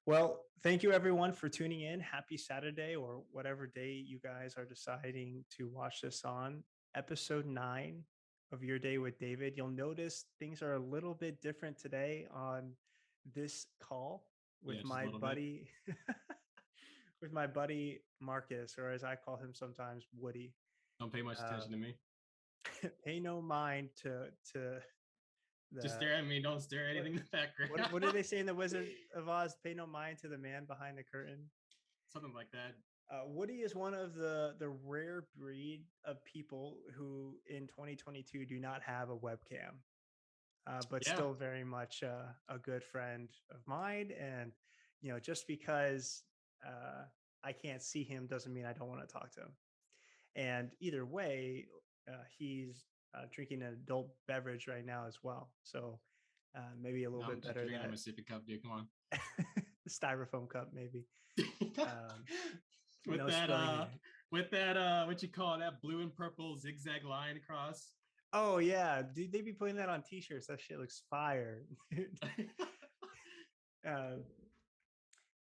Well, thank you everyone for tuning in. Happy Saturday or whatever day you guys are deciding to watch this on. Episode 9 of Your Day with David. You'll notice things are a little bit different today on this call Yeah, with just a my little bit. buddy with my buddy Marcus, or as I call him sometimes, Woody. Don't pay much Uh, attention to me. Pay no mind to Just the stare at me. Don't stare at what anything in the background. what did they say in the Wizard of Oz? Pay no mind to the man behind the curtain. Something like that. Woody is one of the rare breed of people who in 2022 do not have a webcam, but Yeah. still very much a good friend of mine. And just because I can't see him doesn't mean I don't want to talk to him. And either way, he's drinking an adult beverage right now as well, so maybe a little I'm bit just better drinking a that Mississippi cup, dude. Come on. styrofoam cup maybe. Um, with no that, spilling uh, here. with that, what you call that blue and purple zigzag line across. Oh yeah, dude, they be putting that on t-shirts. That shit looks fire. uh,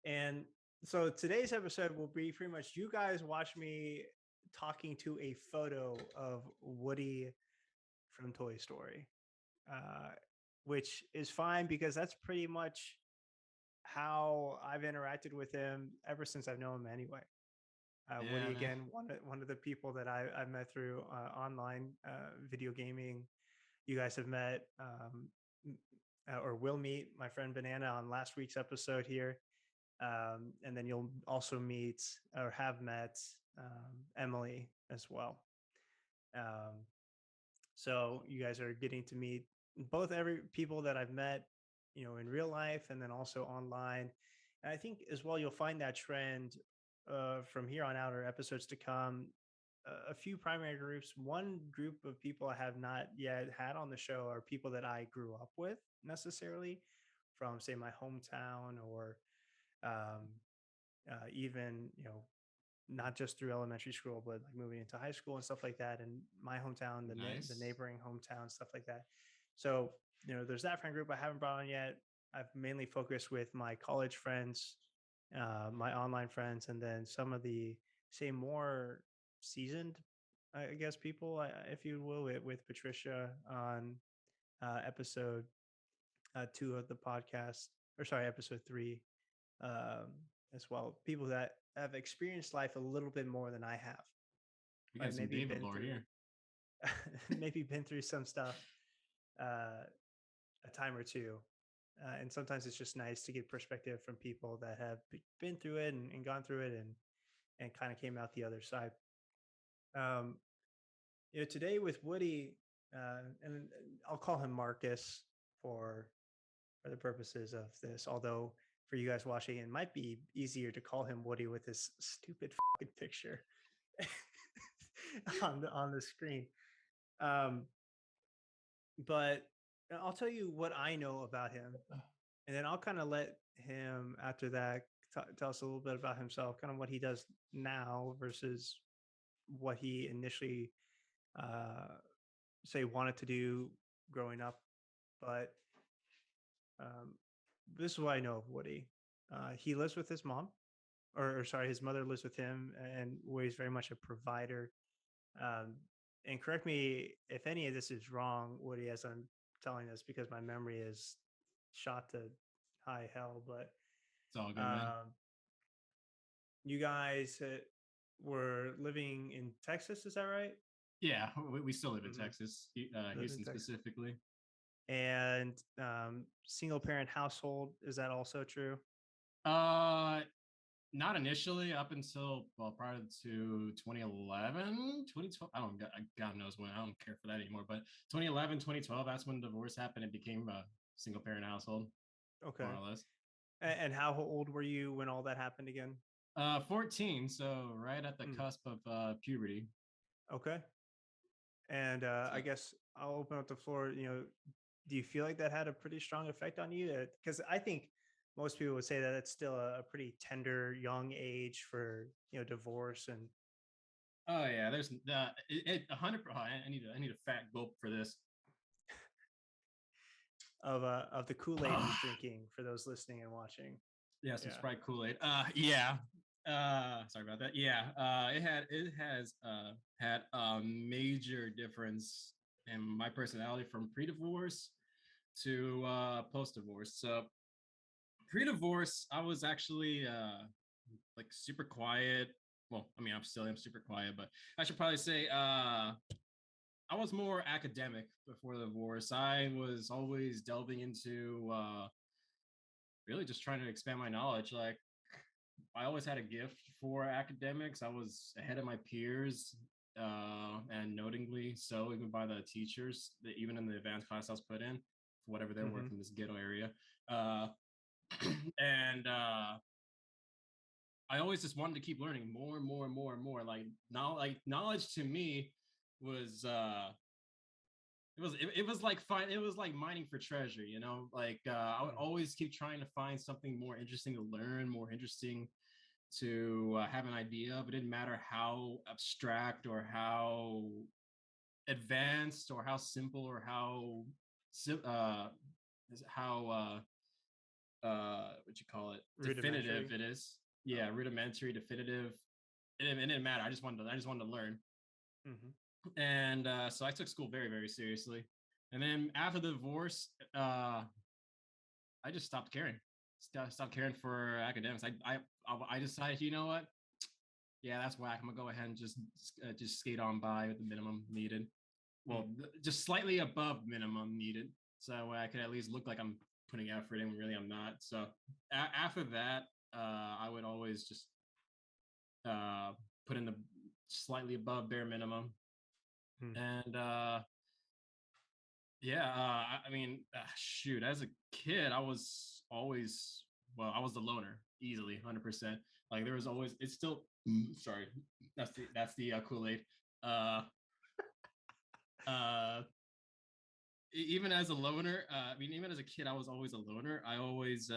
and so today's episode will be pretty much you guys watch me talking to a photo of Woody from Toy Story, uh, which is fine because that's pretty much how I've interacted with him ever since I've known him anyway. Yeah, Woody, man. again, one of the people that I met through online video gaming. You guys have met or will meet my friend Banana on last week's episode here. And then you'll also meet or have met Emily as well. Um, so you guys are getting to meet both every people that I've met, in real life and then also online. And I think as well, you'll find that trend from here on out or episodes to come. A few primary groups. One group of people I have not yet had on the show are people that I grew up with necessarily from, say, my hometown or um, even, not just through elementary school, but like moving into high school and stuff like that. And my hometown, the Nice. neighboring hometown, stuff like that. So, there's that friend group I haven't brought on yet. I've mainly focused with my college friends, my online friends, and then some of the, say, more seasoned, I guess, people, if you will, with Patricia on episode 2 of the podcast, or sorry, episode 3, um, as well. People that have experienced life a little bit more than I have, We got right? some Maybe David been lore through, here. maybe been through some stuff a time or two. And sometimes it's just nice to get perspective from people that have been through it and gone through it and kind of came out the other side. Um, Today with Woody, and I'll call him Marcus for for the purposes of this. Although for you guys watching, it might be easier to call him Woody with this stupid fucking picture on the screen. Um, but I'll tell you what I know about him, and then I'll kind of let him after that tell us a little bit about himself, kind of what he does now versus what he initially uh, say wanted to do growing up. But um, this is what I know of Woody. He lives with his mom, or sorry, his mother lives with him, and Woody's very much a provider. Um, and correct me if any of this is wrong, Woody, as I'm telling this, because my memory is shot to high hell. But It's all good, man. um, you guys were living in Texas, is that right? Yeah, we still live in Mm-hmm. Texas, Live in Houston Texas. specifically. And single parent household, is that also true? Uh, Not initially, up until prior to 2011, 2012. I don't, God knows when. I don't care for that anymore. But 2011, 2012, that's when divorce happened. It became a single parent household, Okay. more or less. And how old were you when all that happened again? 14, so right at the Mm, cusp of puberty. okay. And So, I guess I'll open up the floor. Do you feel like that had a pretty strong effect on you? Because I think most people would say that it's still a pretty tender, young age for divorce and oh yeah, there's 100. I need a fat gulp for this. of the Kool-Aid he's drinking for those listening and watching. Yeah, some Yeah. Sprite Kool-Aid. Yeah. Sorry about that. Yeah. It has had a major difference in my personality from pre-divorce to post-divorce. So pre-divorce, I was actually like super quiet. Well, I mean, I'm still am super quiet, but I should probably say I was more academic before the divorce. I was always delving into really just trying to expand my knowledge. Like I always had a gift for academics. I was ahead of my peers, and notingly so, even by the teachers, even in the advanced class I was put in, whatever they were Mm-hmm. from this ghetto area. Uh, and I always just wanted to keep learning more and more and more and more. Like knowledge to me was it was like fine. It was like mining for treasure, you know. Like I would always keep trying to find something more interesting to learn, more interesting to have an idea of. It didn't matter how abstract or how advanced or how simple or uh, how what you call it, definitive Rudimentary. it is. Oh. Yeah, rudimentary, definitive. It didn't matter. I just wanted to learn. Mm-hmm. And so I took school very, very seriously. And then after the divorce, I just stopped caring. Stopped caring for academics. I decided, you know what? Yeah, that's whack. I'm gonna go ahead and just skate on by with the minimum needed. Well, just slightly above minimum needed, so I could at least look like I'm putting effort in when really I'm not. So after that, I would always just uh, put in the slightly above bare minimum, Mm-hmm. and yeah, I mean, shoot, as a kid, I was always, well, I was the loner, easily, 100%. Like there was always, it's still, sorry, that's the Kool-Aid. Uh, uh, Even as a loner, I mean, even as a kid, I was always a loner. I always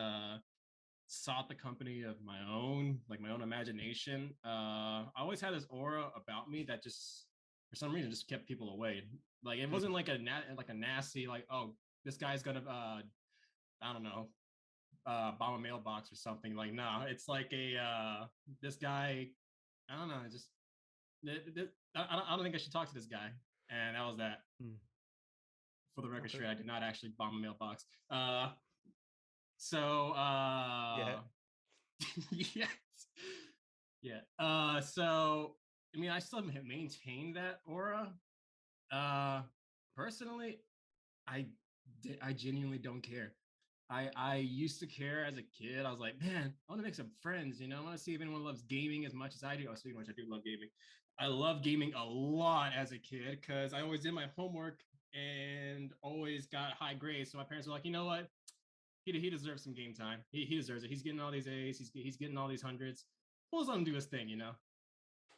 sought the company of my own, like my own imagination. I always had this aura about me that just, for some reason, just kept people away. Like it wasn't like like a nasty, like, oh, this guy's gonna I don't know, bomb a mailbox or something. Like no, it's like a this guy, I don't know, just I don't think I should talk to this guy, and that was that. Mm. For the record Okay. straight, I did not actually bomb a mailbox. So Yeah. yes, yeah. So I mean, I still maintain that aura. Uh, Personally, I genuinely don't care. I used to care as a kid. I was like, man, I want to make some friends. You know, I want to see if anyone loves gaming as much as I do. Oh, speaking of which, I do love gaming. I love gaming a lot as a kid because I always did my homework and always got high grades. So my parents were like, you know what? He deserves some game time. He deserves it. He's getting all these A's. He's getting all these hundreds. We'll let him do his thing, you know.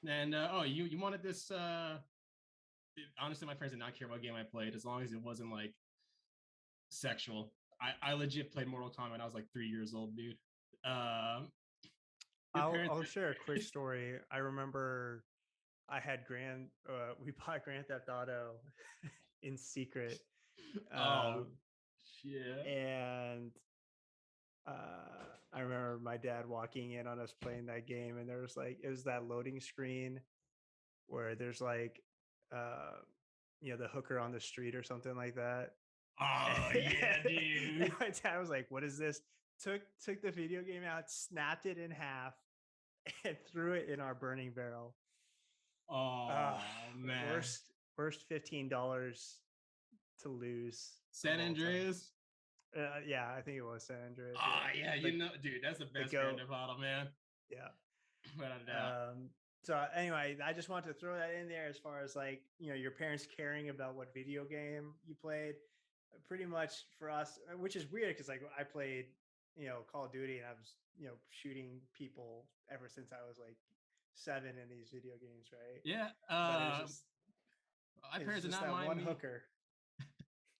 And oh, you wanted this? Honestly, my parents did not care what game I played as long as it wasn't like sexual. I legit played Mortal Kombat when I was like 3 years old, dude. Um, your parents I'll share a are. quick story. I remember I had we bought Grand Theft Auto in secret, Oh, um, shit. and I remember my dad walking in on us playing that game, and there was like it was that loading screen where there's like uh, the hooker on the street or something like that. Oh, yeah, And dude. my dad was like, "What is this?" Took the video game out, snapped it in half, and threw it in our burning barrel. Uh, Oh, man. worst $15 to lose of San all time. Andreas. Yeah, I think it was San Andreas. Oh, Yeah, yeah, you know, dude, that's the the best Grand goat. Theft Auto, man. Yeah. Without a doubt. So anyway, I just wanted to throw that in there as far as like your parents caring about what video game you played. Pretty much for us, which is weird because like I played Call of Duty and I was shooting people ever since I was like 7 in these video games, right? Yeah. But My it's parents did just not that mind one me. hooker.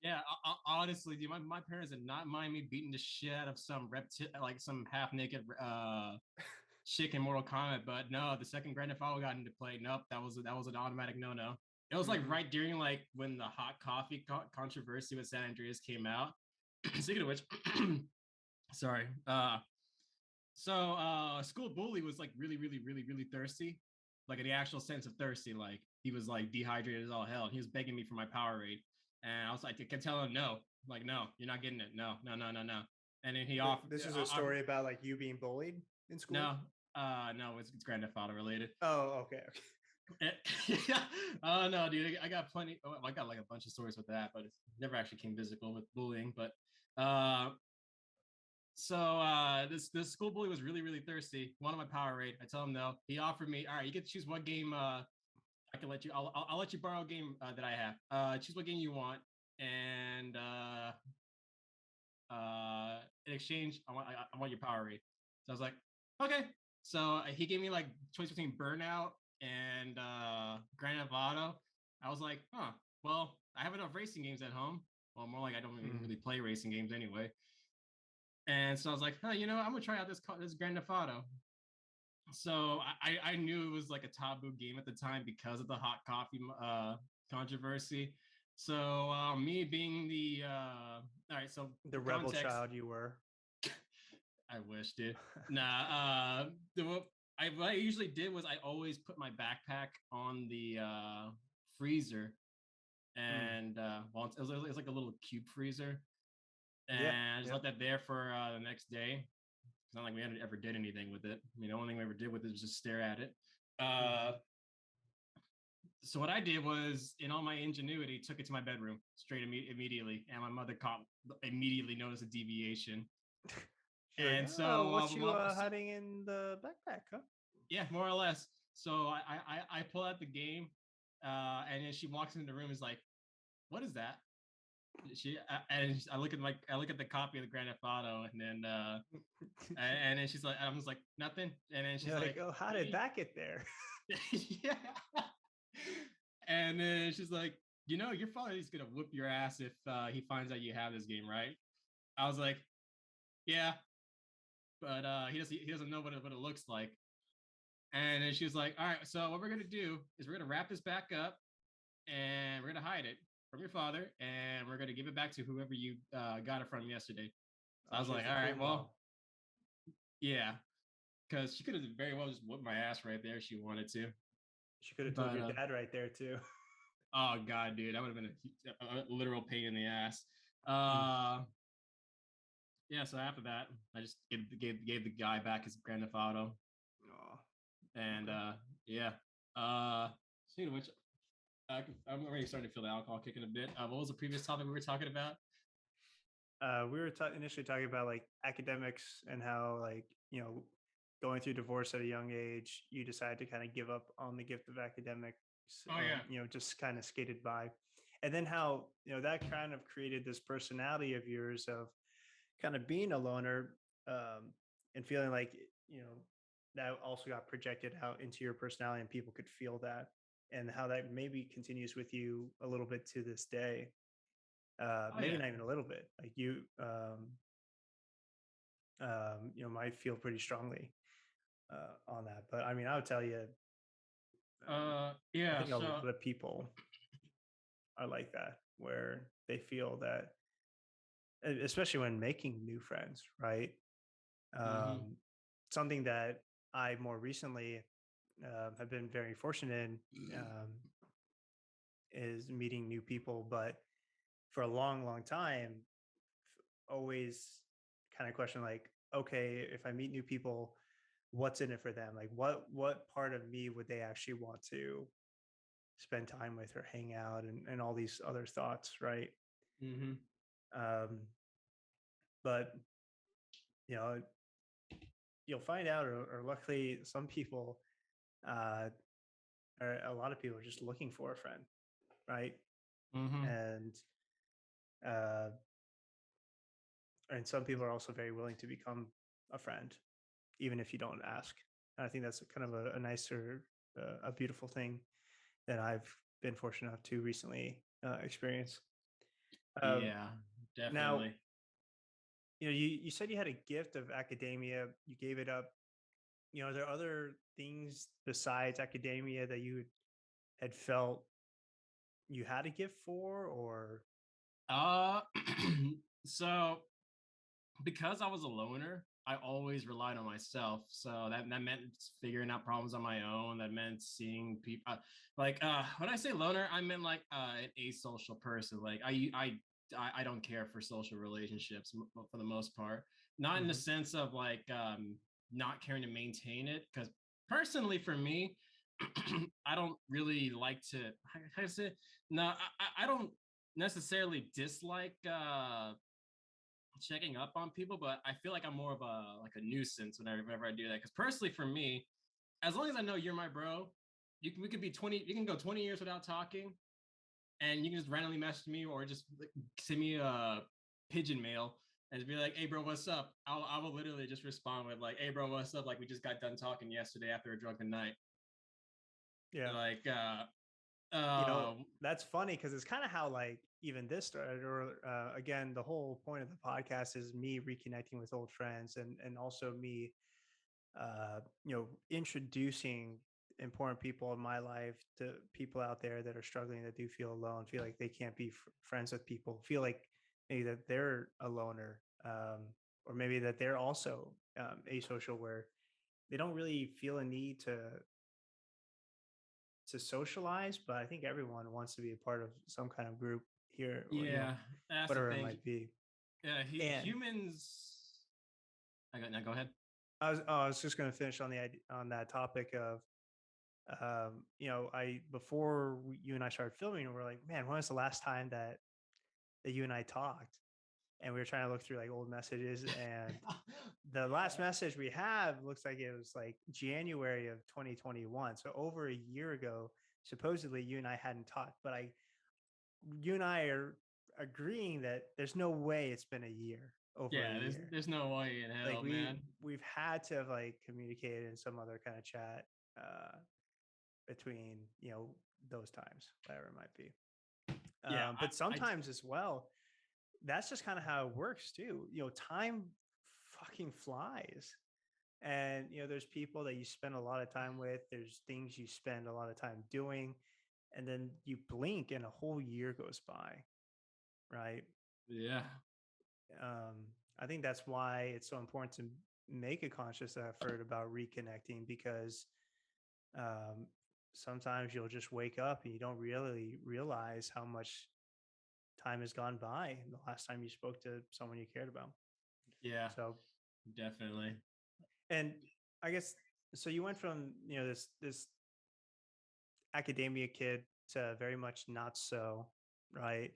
Yeah, honestly, dude, my parents did not mind me beating the shit out of some like some half naked chick in Mortal Kombat. But no, the second Grand Theft Auto got into play. Nope, that was an automatic no no. It was like Mm-hmm. right during like when the hot coffee controversy with San Andreas came out. Speaking of which, sorry. So school bully was like really, really, really, really thirsty. Like in the actual sense of thirsty. Like he was like dehydrated as all hell. And he was begging me for my Powerade. And I was like, I kept telling him no. Like, no, you're not getting it. No, no, no, no, no. And then he Wait, offered, this is a story about like you being bullied in school? no, no, it's Grand Theft Auto related. Oh, okay, okay. Yeah. Oh no, dude, I got plenty. Oh, I got like a bunch of stories with that, but it never actually came physical with bullying. But uh, this school bully was really really thirsty. Wanted my Powerade. I tell him no. He offered me, all right, you get to choose what game. I can let you. I'll let you borrow a game that I have. Choose what game you want, and in exchange, I want your Powerade. So I was like, okay. So he gave me like choice between Burnout and Grand Theft Auto. I was like, huh. Well, I have enough racing games at home. Well, more like I don't even Mm. really play racing games anyway. And so I was like, oh, you know, I'm gonna try out this Grand Theft Auto. So I knew it was like a taboo game at the time because of the hot coffee controversy. So me being the all right, so The for rebel context, child you were. I wish, dude. Nah, what I usually did was I always put my backpack on the freezer, Mm. and well, it was like a little cube freezer, Yep, and I just yep. let that there for the next day. It's not like we ever did anything with it. I mean, the only thing we ever did with it was just stare at it. Uh, Mm-hmm. so what I did was, in all my ingenuity, took it to my bedroom straight immediately, and my mother caught immediately noticed a deviation. She's like, And oh, so, what you hiding in the backpack, huh? yeah, more or less. So I pull out the game, and then she walks into the room. Is like, what is that? I look at the copy of the Grand Theft Auto, and then and then she's like, I'm just like nothing, and then she's You're like, like, oh, how did that get there? yeah, and then she's like, you know, your father is gonna whoop your ass if he finds out you have this game, right? I was like, yeah, but he doesn't know what it looks like. And then she was like, all right, so what we're gonna do is we're gonna wrap this back up and we're gonna hide it from your father, and we're gonna give it back to whoever you got it from yesterday. So I Oh, was she like, was a all cool right, mom. well, yeah, because she could have very well just whooped my ass right there if she wanted to. She could have told But your dad right there too. oh god, dude, that would have been a literal pain in the ass. Mm. Uh, yeah. So after that, I just gave the guy back his Grand Theft Auto, Oh, and okay. yeah. Speaking of which, I'm already starting to feel the alcohol kicking a bit. What was the previous topic we were talking about? We were initially talking about like academics and how like going through divorce at a young age, you decide to kind of give up on the gift of academics, Oh yeah. just kind of skated by, and then how that kind of created this personality of yours of kind of being a loner, and feeling like that also got projected out into your personality and people could feel that, and how that maybe continues with you a little bit to this day, Oh maybe yeah. not even a little bit, like you might feel pretty strongly on that. But I mean, I would tell you, I Yeah. think a So. lot of people are like that, where they feel that, especially when making new friends, right? Mm-hmm. um, Something that I more recently have been very fortunate in, is meeting new people. But for a long, long time, always kind of question like, okay, if I meet new people, what's in it for them? Like, what part of me would they actually want to spend time with or hang out, and all these other thoughts, right? Mm-hmm. Um, but you know, you'll find out, or luckily, some people, uh, or a lot of people, are just looking for a friend, right? Mm-hmm. And uh, and some people are also very willing to become a friend, even if you don't ask. And I think that's kind of a nicer, a beautiful thing that I've been fortunate enough to recently experience. Um, Yeah. Now, Definitely. you said you had a gift of academia, you gave it up. Are there other things besides academia that you had felt you had a gift for, or Uh. So because I was a loner, I always relied on myself. So that meant figuring out problems on my own. That meant seeing people when I say loner, I meant like an asocial person. Like I don't care for social relationships for the most part. Not in the Hmm. sense of like not caring to maintain it, because personally for me, I don't really like to. How to say? No, I don't necessarily dislike checking up on people, but I feel like I'm more of a nuisance whenever I do that. Because personally, for me, as long as I know you're my bro, we could be 20. You can go 20 years without talking, and you can just randomly message me or just like, send me a pigeon mail and just be like, "Hey, bro, what's up?" I will literally just respond with like, "Hey, bro, what's up?" Like we just got done talking yesterday after a drunken night. Yeah. Like, You know, uh, that's funny because it's kind of how like even this started. Or again, the whole point of the podcast is me reconnecting with old friends, and also me, introducing important people in my life to people out there that are struggling, that do feel alone, feel like they can't be friends with people, feel like maybe that they're a loner, or maybe that they're also asocial, where they don't really feel a need to socialize. But I think everyone wants to be a part of some kind of group here, or yeah, that's the whatever it thing. might be. Yeah, And humans. I got now. Go ahead. I was just going to finish on the on that topic of, I before you and I started filming, we're like, man, when was the last time that you and I talked? And we were trying to look through like old messages, and the last Yeah. message we have looks like it was like January of 2021. So over a year ago, supposedly you and I hadn't talked, but you and I are agreeing that there's no way it's been a year, over a Yeah, year. there's no way in Like hell, man. we've had to have like communicated in some other kind of chat, between, those times, whatever it might be. Yeah, But I sometimes as well, that's just kind of how it works too. Time fucking flies. And there's people that you spend a lot of time with, there's things you spend a lot of time doing, and then you blink and a whole year goes by, right? yeah, I think that's why it's so important to make a conscious effort about reconnecting, because um, sometimes you'll just wake up and you don't really realize how much time has gone by the last time you spoke to someone you cared about. yeah, So, definitely. and I guess, so you went from this academia kid to very much not so, right?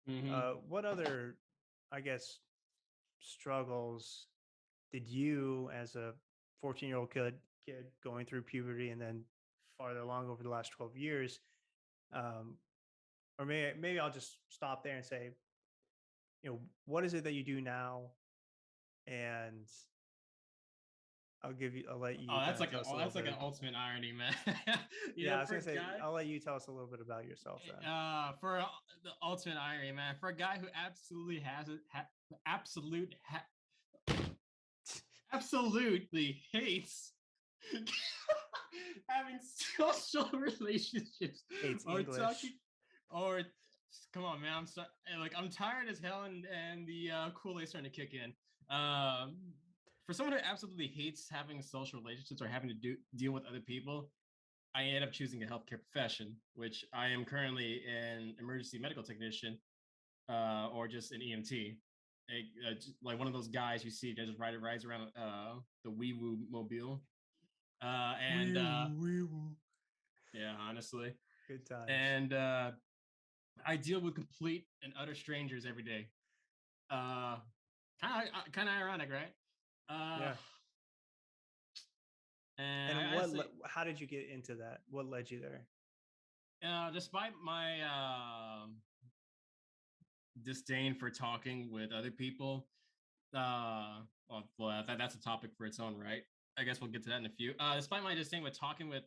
Hmm. What other, I guess, struggles did you, as a 14-year-old kid going through puberty, and then farther along over the last 12 years, um, or maybe I'll just stop there and say, what is it that you do now? And I'll let you Oh, kind of tell us a little that's like bit. an ultimate irony, man. Yeah, I was For gonna a say, guy, I'll let you tell us a little bit about yourself then. the ultimate irony, man. For a guy who absolutely has it, absolutely hates having social relationships Hates or talking English. or come on, man. I'm sorry. Like I'm tired as hell, and the Kool-Aid starting to kick in. Um, for someone who absolutely hates having social relationships or having to deal with other people, I ended up choosing a healthcare profession, which I am currently an emergency medical technician, or just an EMT. Like one of those guys you see that just rides around the wee woo mobile. And Wee woo, wee woo. Yeah, honestly. Good times. And I deal with complete and utter strangers every day. Uh, kind of ironic, right? Uh, Yeah. and And I say, how did you get into that? What led you there? despite my disdain for talking with other people, that's a topic for its own, right? I guess we'll get to that in a few. Despite my disdain with talking with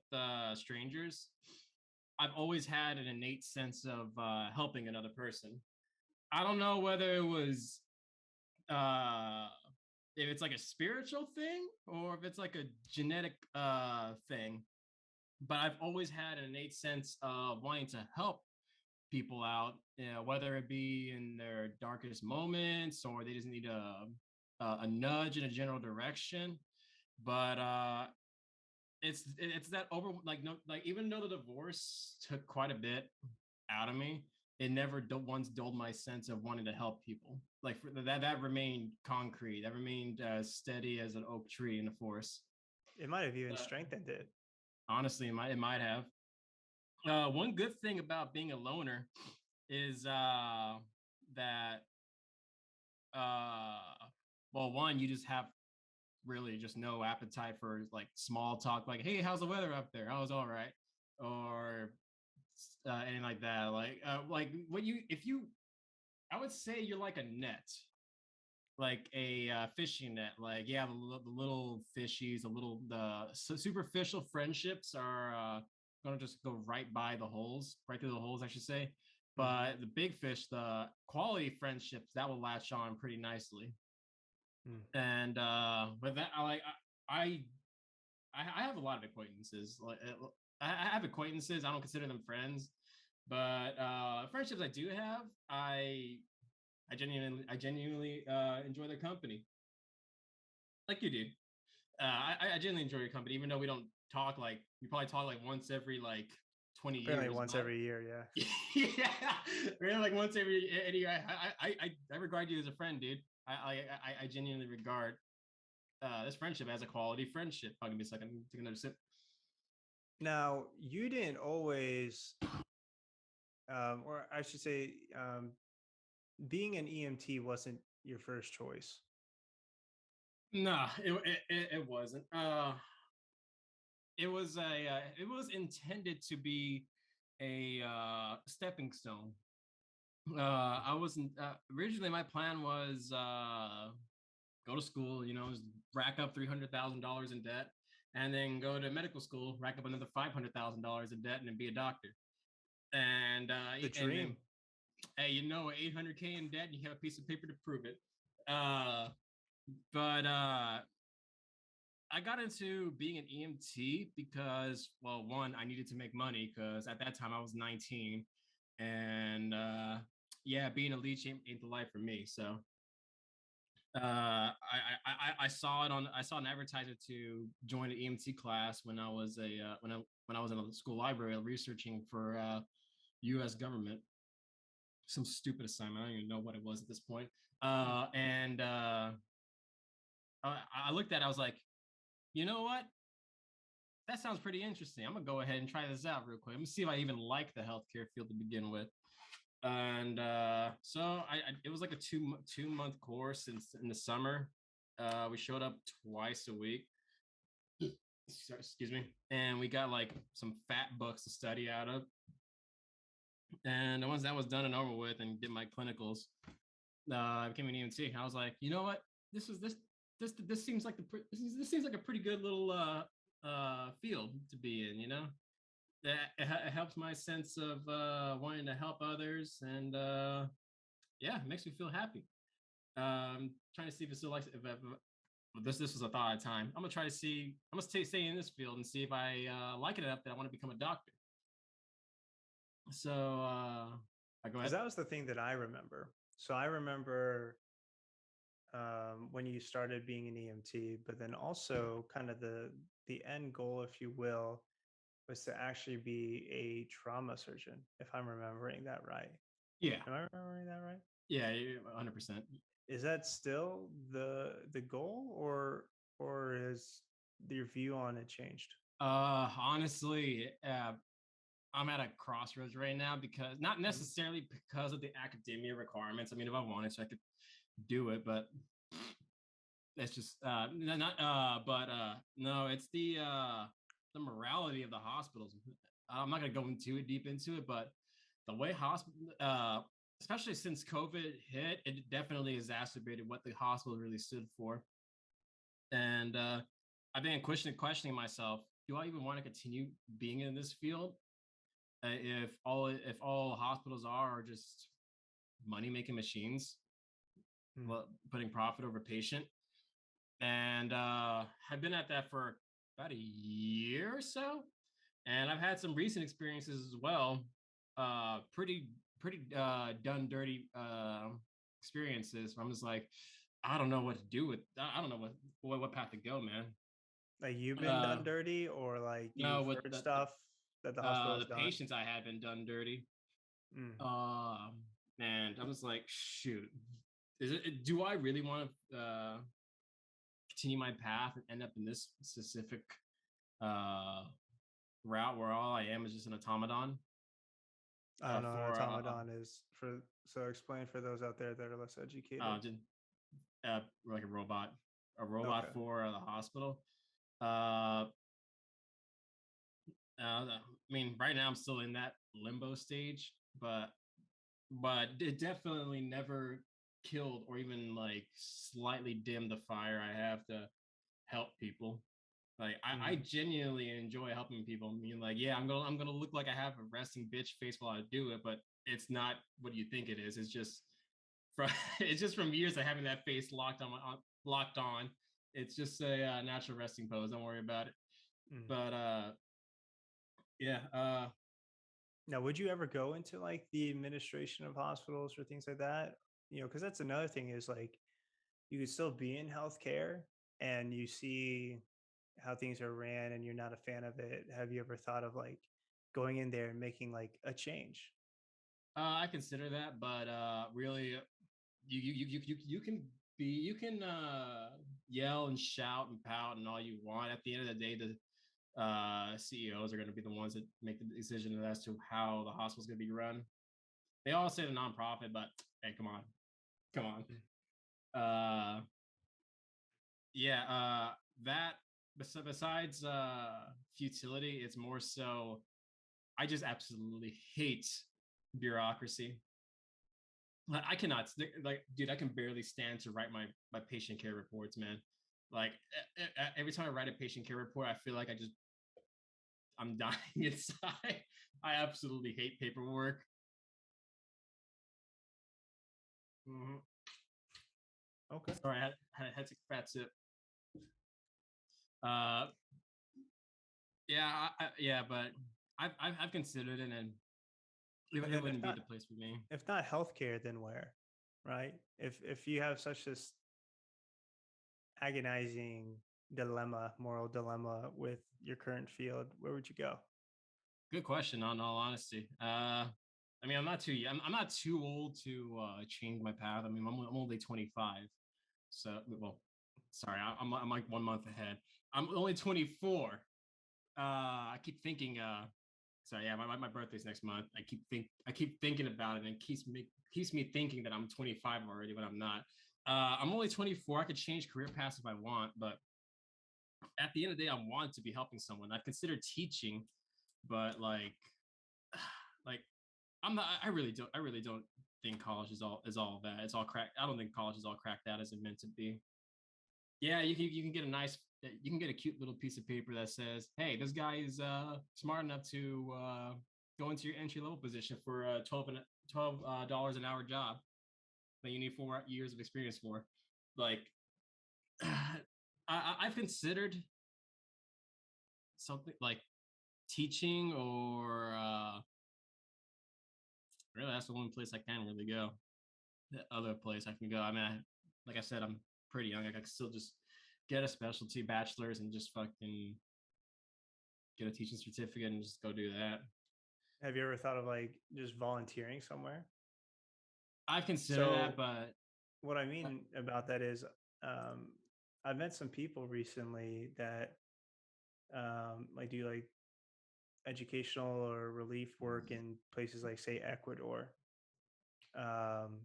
strangers, I've always had an innate sense of helping another person. I don't know whether it was uh, if it's like a spiritual thing or if it's like a genetic thing, but I've always had an innate sense of wanting to help people out, whether it be in their darkest moments or they just need a nudge in a general direction, but it's that over like no like even though the divorce took quite a bit out of me, it never once dulled my sense of wanting to help people. Like that remained concrete. That remained steady as an oak tree in the forest. It might have even Uh, strengthened it. Honestly, it might have. One good thing about being a loner is that uh, well, one, you just have really just no appetite for like small talk, like, "Hey, how's the weather up there? I was all right," or anything like that. Like what you if you, I would say you're like a net, like a fishing net. Like, yeah, the little fishies, the superficial friendships are gonna just go right by the holes, right through the holes, I should say. Mm-hmm. But the big fish, the quality friendships, that will latch on pretty nicely. Mm. And but that I I have a lot of acquaintances. Like I have acquaintances. I don't consider them friends, but friendships I do have, I genuinely enjoy their company, like you do. I genuinely enjoy your company, even though we don't talk like we probably talk like once every like 20 Apparently years. once But every year, yeah. yeah, really like once every year. I regard you as a friend, dude. I genuinely regard this friendship as a quality friendship. I'll give me a second. Take another sip. Now, you didn't always, or I should say, being an EMT wasn't your first choice. Nah, it wasn't. It was intended to be a stepping stone. I wasn't originally. My plan was go to school, rack up $300,000 in debt, and then go to medical school, rack up another $500,000 in debt, and then be a doctor. The And then, dream. hey, 800K in debt, and you have a piece of paper to prove it. Uh, but I got into being an EMT because, well, one, I needed to make money because at that time I was 19, and yeah, being a leech ain't the life for me. So I saw it on I saw an advertisement to join an EMT class when I was when I was in a school library researching for U.S. government, some stupid assignment. I don't even know what it was at this point. And I looked at it, I was like, you know what? That sounds pretty interesting. I'm gonna go ahead and try this out real quick. Let me see if I even like the healthcare field to begin with. And so it was like a two month course in the summer. We showed up twice a week. Excuse me, and we got like some fat books to study out of. And once that was done and over with, and did my clinicals, I became an EMT. I was like, you know what? This seems like this seems like a pretty good little field to be in. It helps my sense of wanting to help others, and yeah, it makes me feel happy. Trying to see if it still likes if this was a thought at a time. I'm gonna try to see. I'm gonna stay in this field and see if I like it enough that I want to become a doctor. So I go Because ahead. that was the thing that I remember. So I remember when you started being an EMT, but then also kind of the end goal, if you will, was to actually be a trauma surgeon, if I'm remembering that right. Yeah, Am I remembering that right? yeah, 100%. Is that still the goal, or is your view on it changed? Honestly, I'm at a crossroads right now because not Mhm. necessarily because of the academia requirements. I mean, if I wanted to, I could do it, but it's just not but no, it's the morality of the hospitals. I'm not gonna go too deep into it, but the way hospital especially since COVID hit, it definitely exacerbated what the hospital really stood for. And I've been questioning myself, do I even want to continue being in this field if all hospitals are just money making machines, Mm. well, putting profit over patient? And I've been at that for about a year or so, and I've had some recent experiences as well. Pretty done dirty experiences. I'm just like, I don't know what to do with. I don't know what path to go, man. Like you've been Uh, done dirty, or like no, you've with heard stuff that the hospital has the done? patients I had been done dirty. Mm. Uh, man, I was like, shoot, do I really want to continue my path and end up in this specific uh route where all I am is just an automaton I don't know what an for automaton is. For so explain for those out there that are less educated. just, like a robot Okay. for the hospital. Uh, I mean, right now I'm still in that limbo stage, but it definitely never killed or even like slightly dimmed the fire I have to help people. Like I Mm. genuinely enjoy helping people. I mean, like, yeah, I'm gonna look like I have a resting bitch face while I do it, but it's not what you think it is. It's just from it's just from years of having that face locked on. It's just a natural resting pose. Don't worry about it. Mm. But yeah, Now, would you ever go into like the administration of hospitals or things like that? Because that's another thing is like you could still be in healthcare and you see how things are ran and you're not a fan of it. Have you ever thought of like going in there and making like a change? I consider that, but really, you can you can yell and shout and pout and all you want. At the end of the day, the CEOs are going to be the ones that make the decision as to how the hospital's going to be run. They all say the nonprofit, but hey, come on. Mm. Uh, yeah, that besides futility, it's more so. I just absolutely hate bureaucracy. Like I cannot, like, dude, I can barely stand to write my patient care reports, man. Like every time I write a patient care report, I feel like I'm dying inside. I absolutely hate paperwork. Mhm. Okay. Sorry, I had to take a fat sip. Uh, yeah, yeah, but I've considered it, and And it then wouldn't be the place for me. if not healthcare, then where? Right? If you have such this agonizing dilemma, moral dilemma with your current field, where would you go? Good question. On all honesty, I mean, I'm not too I'm not too old to change my path. I mean, I'm only 25, so well, sorry, I'm like 1 month ahead. I'm only 24. I keep thinking. Sorry, yeah, my birthday's next month. I keep thinking about it, and it keeps me thinking that I'm 25 already when I'm not. I'm only 24. I could change career paths if I want, but at the end of the day, I want to be helping someone. I've considered teaching, but like I'm not. I really don't think college is all that. It's all crack. I don't think college is all cracked out as it meant to be. Yeah, you can get a nice, you can get a cute little piece of paper that says, "Hey, this guy is smart enough to go into your entry level position for a $12 an hour job that you need 4 years of experience for." Like, I've considered something like teaching, or really that's the only place I can really go. The other place I can go, I mean, like I said, I'm pretty young. I can still just get a specialty bachelor's and just fucking get a teaching certificate and just go do that. Have you ever thought of like just volunteering somewhere? I've considered that, So but what I uh, mean about that is um, I've met some people recently that like do like educational or relief work in places like say Ecuador. Um,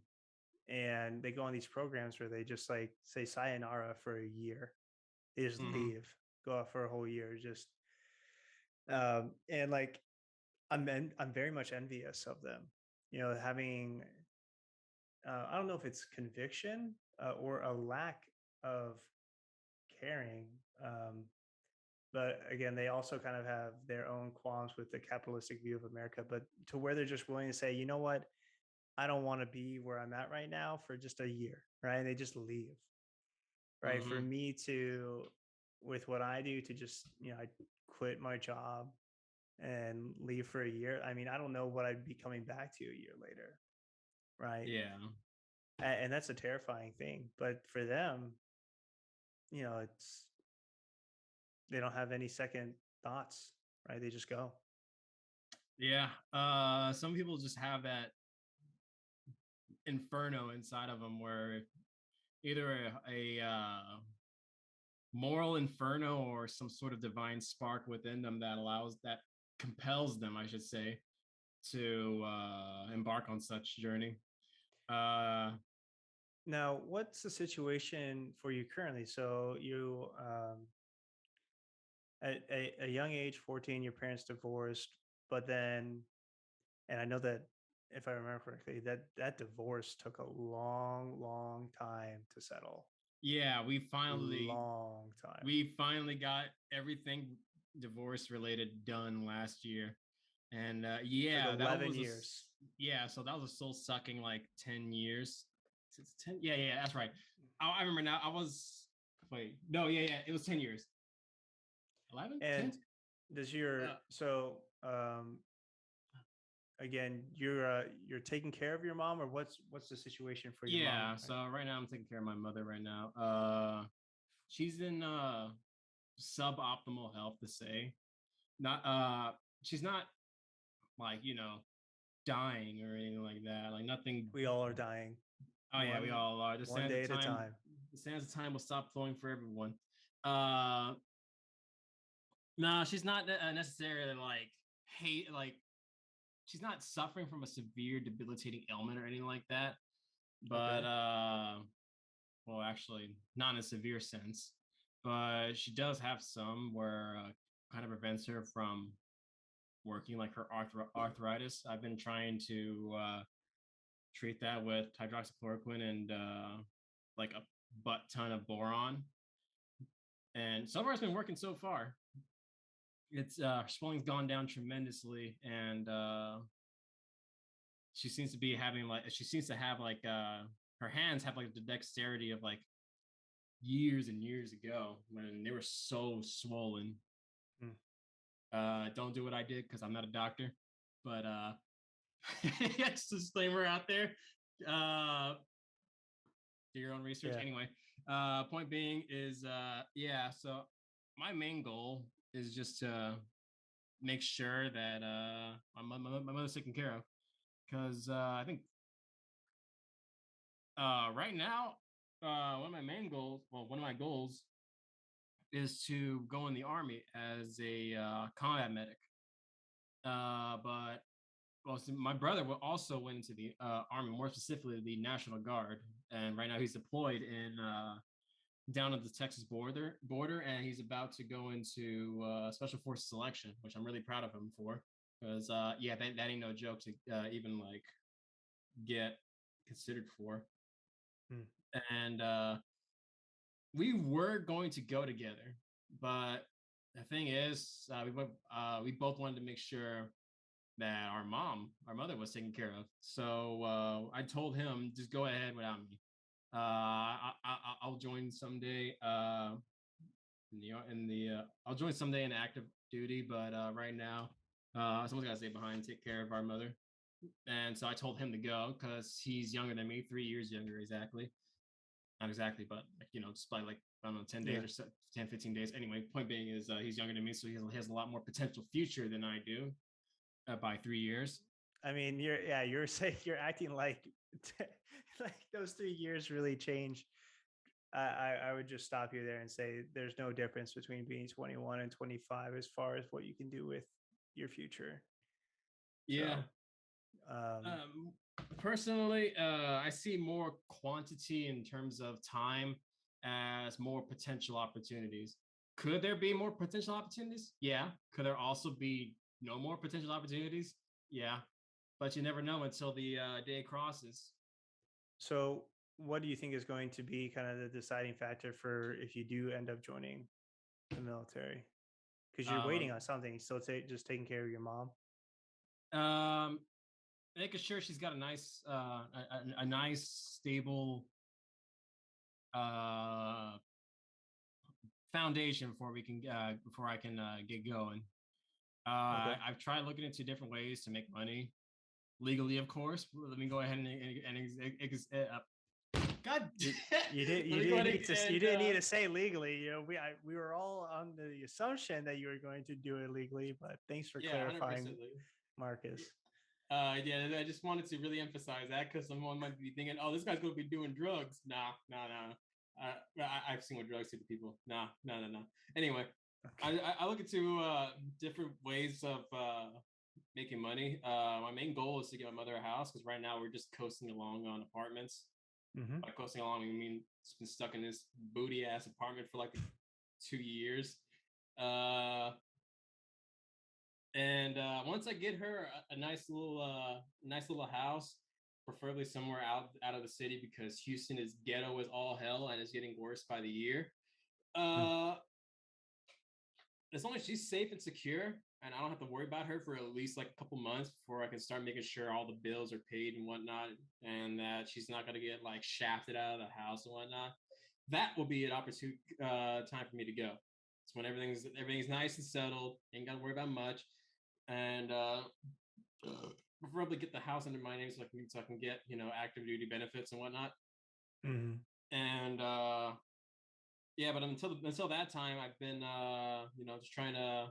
and they go on these programs where they just like say sayonara for a year. They just mhm, leave, go out for a whole year, just and like I'm very much envious of them. Having I don't know if it's conviction or a lack of caring. Um, but again, they also kind of have their own qualms with the capitalistic view of America, but to where they're just willing to say, you know what, I don't want to be where I'm at right now for just a year, right? And they just leave, right? For mhm, me to, with what I do, to just, I quit my job and leave for a year. I mean, I don't know what I'd be coming back to a year later, right? yeah. And that's a terrifying thing. But for them, it's they don't have any second thoughts, right? They just go. Yeah. Some people just have that inferno inside of them where either a moral inferno or some sort of divine spark within them that compels them, I should say, to embark on such journey. Uh, Now, what's the situation for you currently? So you, at a young age, 14, your parents divorced, but then, and I know that if I remember correctly, that divorce took a long, long time to settle. yeah, Long time. we finally got everything divorce related done last year. And Took yeah, 11 years. yeah, so that was a soul sucking like 10 years. It's 10, yeah, yeah, that's right. I remember now. I was wait, no, yeah, yeah, it was 10 years. 11, And 10. does your Uh, so again, you're taking care of your mom, or what's the situation for your mom? yeah, Right? so right now I'm taking care of my mother right now. She's in suboptimal health to say. Not she's not like, dying or anything like that. Like nothing. We all are dying, Oh yeah, we all are. The one sands day of at a time, time. the sands of time will stop flowing for everyone. Uh, no, she's not necessarily like hate. Like she's not suffering from a severe debilitating ailment or anything like that. But Okay. well, actually, not in a severe sense. But she does have some where kind of prevents her from working, like her arthritis. I've been trying to treat that with hydroxychloroquine and like a butt ton of boron. And so far, it's been working so far. It's swelling's gone down tremendously, and she seems to have like her hands have like the dexterity of like years and years ago when they were so swollen. Mm. Don't do what I did because I'm not a doctor, but yes, disclaimer out there. Uh, do your own research. Yeah. Anyway, point being is yeah. So my main goal is just to make sure that my mother's taken care of because I think right now one of my goals is to go in the army as a combat medic. But well, so my brother also went into the army, more specifically the National Guard, and right now he's deployed in down at the Texas border, and he's about to go into Special Forces selection, which I'm really proud of him for, because yeah, that ain't no joke to even like get considered for. Mm. And we were going to go together, but the thing is, we both wanted to make sure that our mother was taken care of. So I told him just go ahead without me. I'll join someday. I'll join someday in active duty, but right now, someone's got to stay behind and take care of our mother. And so I told him to go because he's younger than me, 3 years younger exactly. Not exactly, but like, just by like I don't know, 10 days Yeah. or so, 10, 15 days. Anyway, point being is he's younger than me, so he has a lot more potential future than I do by 3 years. I mean, you're saying you're acting like like those 3 years really change. I would just stop you there and say there's no difference between being 21 and 25 as far as what you can do with your future. Yeah. So, um, Um, personally, I see more quantity in terms of time as more potential opportunities. Could there be more potential opportunities? Yeah. Could there also be no more potential opportunities? Yeah. But you never know until the day crosses. so what do you think is going to be kind of the deciding factor for if you do end up joining the military? Because you're Um, waiting on something. So it's just taking care of your mom. um, making sure she's got a nice, a nice, stable uh, foundation before I can get going. Okay. I've tried looking into different ways to make money legally, of course. Let me go ahead and God You damn. you Let me go didn't ahead need to you and didn't need to say legally. You know, we were all on the assumption that you were going to do it legally, but thanks for yeah, clarifying, 100%. Marcus. Yeah, I just wanted to really emphasize that because someone might be thinking, "Oh, this guy's gonna be doing drugs." Nah, nah, nah. I've seen what drugs do to people. Nah, nah, nah, nah. Anyway, Okay. I look into different ways of making money. My main goal is to get my mother a house because right now we're just coasting along on apartments. Mm-hmm. By coasting along, I mean it's been stuck in this booty ass apartment for like 2 years. Uh, and once I get her a nice little house, preferably somewhere out of the city because Houston is ghetto as all hell and is getting worse by the year. Uh, as long as she's safe and secure, and I don't have to worry about her for at least like a couple months before I can start making sure all the bills are paid and whatnot, and that she's not gonna get like shafted out of the house and whatnot. That will be an opportune time for me to go. It's when everything's nice and settled, ain't gotta worry about much, and preferably get the house under my name so I can get active duty benefits and whatnot. Mm-hmm. And yeah, but until that time, I've been just trying to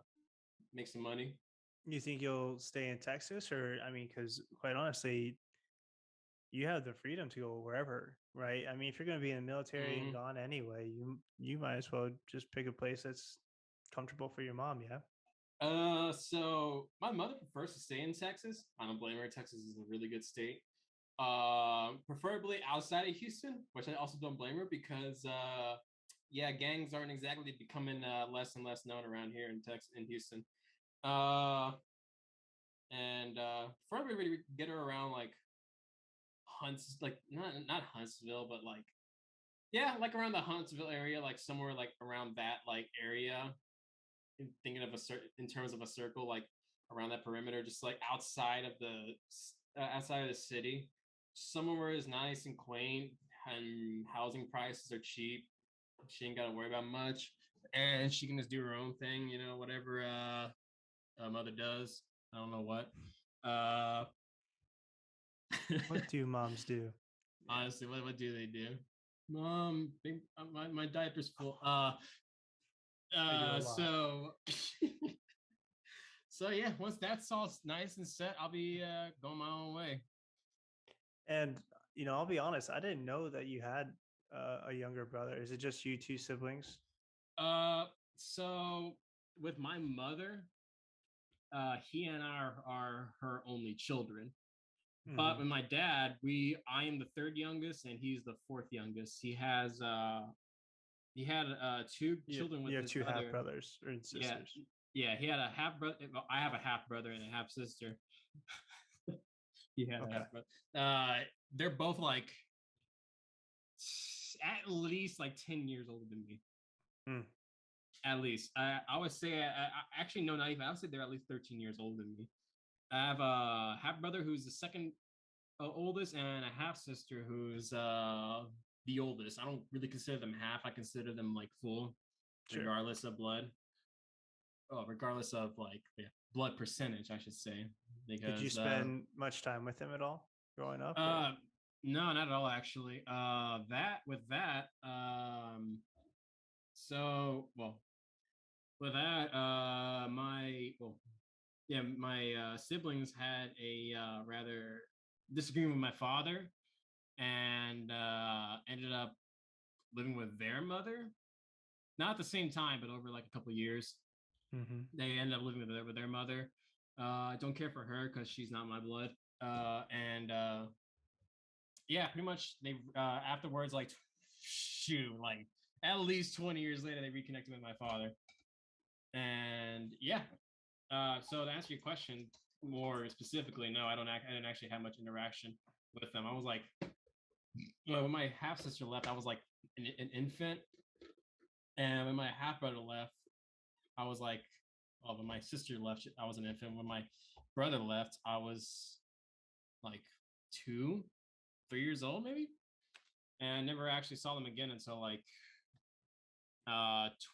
make some money. You think you'll stay in Texas, or I mean, because quite honestly, you have the freedom to go wherever, right? I mean, if you're going to be in the military and Mm-hmm. gone anyway, you might as well just pick a place that's comfortable for your mom. Yeah. So my mother prefers to stay in Texas. I don't blame her. Texas is a really good state. Preferably outside of Houston, which I also don't blame her because yeah, gangs aren't exactly becoming less and less known around here in Houston. Uh, and preferably really get her around like like not Huntsville, but like yeah, like around the Huntsville area, like somewhere like around that like area. Thinking of a certain in terms of a circle, like around that perimeter, just like outside of the city, somewhere where it's nice and quaint and housing prices are cheap. She ain't got to worry about much, and she can just do her own thing, whatever mother does. I don't know what. Uh, What do moms do? Yeah. honestly, what do they do? Mom, my diaper's full. They do a lot. So so yeah, once that's all nice and set, I'll be going my own way. And I'll be honest, I didn't know that you had a younger brother. Is it just you two siblings? Uh, so with my mother, he and I are her only children. But Mm-hmm. with my dad, I am the third youngest and he's the fourth youngest. He had two children You with have his two half other. brothers or Yeah, sisters. yeah, he had a half brother. I have a half brother and a half sister. He had a Okay. half brother. They're both like at least like 10 years older than me. Mm. At least. I would say, actually, no, not even. I would say they're at least 13 years older than me. I have a half brother who's the second oldest, and a half sister who's the oldest. I don't really consider them half. I consider them like full, Sure. regardless of blood. Oh, regardless of like blood percentage, I should say, Did you because spend much time with him at all growing up, or? uh, no, not at all actually. So well, with that, my siblings had a rather disagreement with my father and ended up living with their mother. Not at the same time, but over like a couple of years, Mm-hmm. they ended up living with their mother. I don't care for her because she's not my blood. And yeah, pretty much they afterwards, like shoot, like at least 20 years later, they reconnected with my father. And yeah, so to answer your question more specifically, no, I didn't actually have much interaction with them. I was like, well, when my half sister left, I was like an infant, and when my half brother left, I was like, well, when my sister left, I was an infant. When my brother left, I was like 2, 3 years old, maybe, and I never actually saw them again until like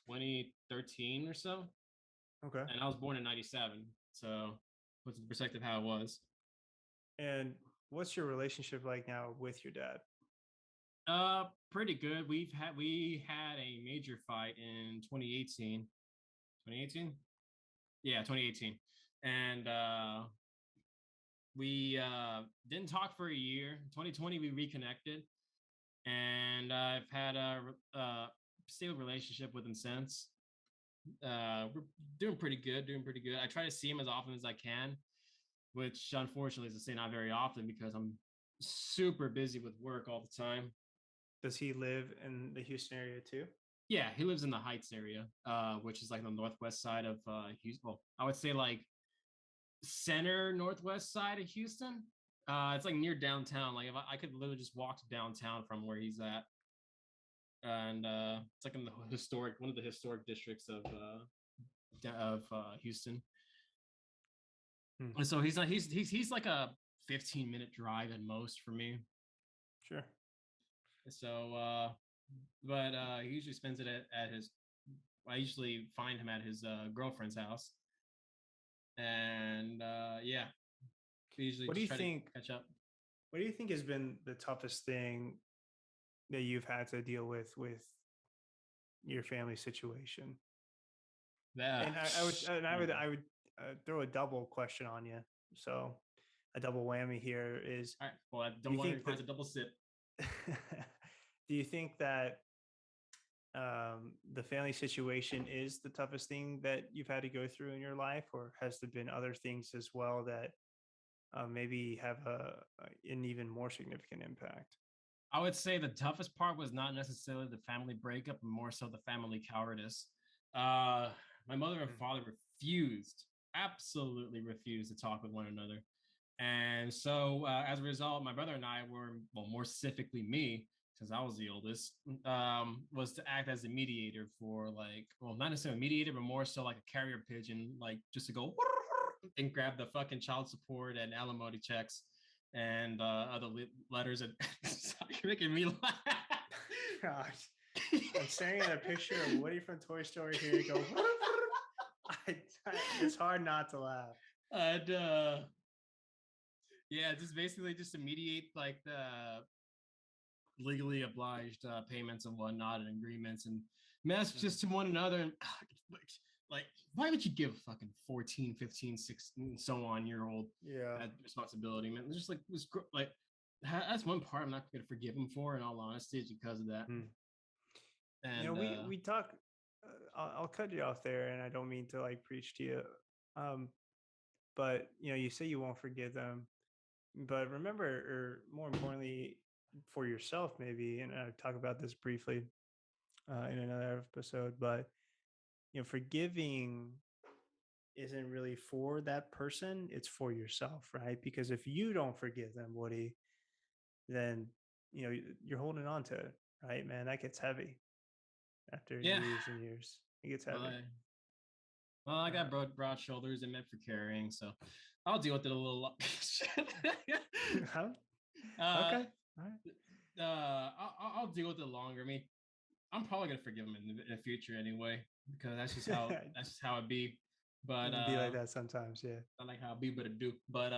2013 or so. Okay. And I was born in '97, so puts in perspective how it was. And what's your relationship like now with your dad? Pretty good. We had a major fight in 2018. 2018? Yeah, 2018. And we didn't talk for a year. 2020 we reconnected, and I've had a stable relationship with him since. We're doing pretty good, doing pretty good. I try to see him as often as I can, which unfortunately is to say not very often because I'm super busy with work all the time. Does he live in the Houston area too? Yeah, he lives in the Heights area, which is like the northwest side of Houston. Well, I would say like center northwest side of Houston. It's like near downtown. Like if I could literally just walk to downtown from where he's at, and it's like in the historic one of the historic districts of Houston. Hmm. And so he's not he's like a 15-minute drive at most for me. Sure. So, but he usually spends it at his. I usually find him at his girlfriend's house, and yeah, we usually What do just you try to think? catch up. What do you think has been the toughest thing that you've had to deal with your family situation? Yeah. And I would throw a double question on you. So a double whammy here is: All right. Well, I do you don't want to think that request a double sip. do you think that the family situation is the toughest thing that you've had to go through in your life, or has there been other things as well that maybe have an even more significant impact? I would say the toughest part was not necessarily the family breakup, but more so the family cowardice. Uh, my mother and Mm. father refused, absolutely refused to talk with one another. And so, as a result, my brother and I were, well, more specifically me, since I was the oldest, was to act as a mediator for like, well, not necessarily a mediator, but more so like a carrier pigeon, like just to go and grab the fucking child support and alimony checks and other letters. And you're making me laugh. Gosh, I'm staring at a picture of Woody from Toy Story here. Go. I, it's hard not to laugh. And yeah, just basically just to mediate like the legally obliged payments and whatnot and agreements and messages to one another. And like, why would you give a fucking 14, 15, 16, so on year old Yeah. that responsibility, man? It's just like, was like, that's one part I'm not going to forgive him for, in all honesty, because of that. Hmm. And We talk. I'll cut you off there, and I don't mean to like preach to you. Um, but you say you won't forgive them, but remember, or more importantly, for yourself, maybe, and I talk about this briefly in another episode. But forgiving isn't really for that person; it's for yourself, right? Because if you don't forgive them, Woody, then you're holding on to it, right, man? That gets heavy after yeah, years and years. It gets well, heavy. I got Uh, broad shoulders and meant for carrying, so I'll deal with it a little. huh? uh, Okay. All right. I'll deal with it longer. I mean, I'm probably gonna forgive him in the future anyway, because that's just how it be. But It'd be like that sometimes, yeah. I like how it be, but it do. But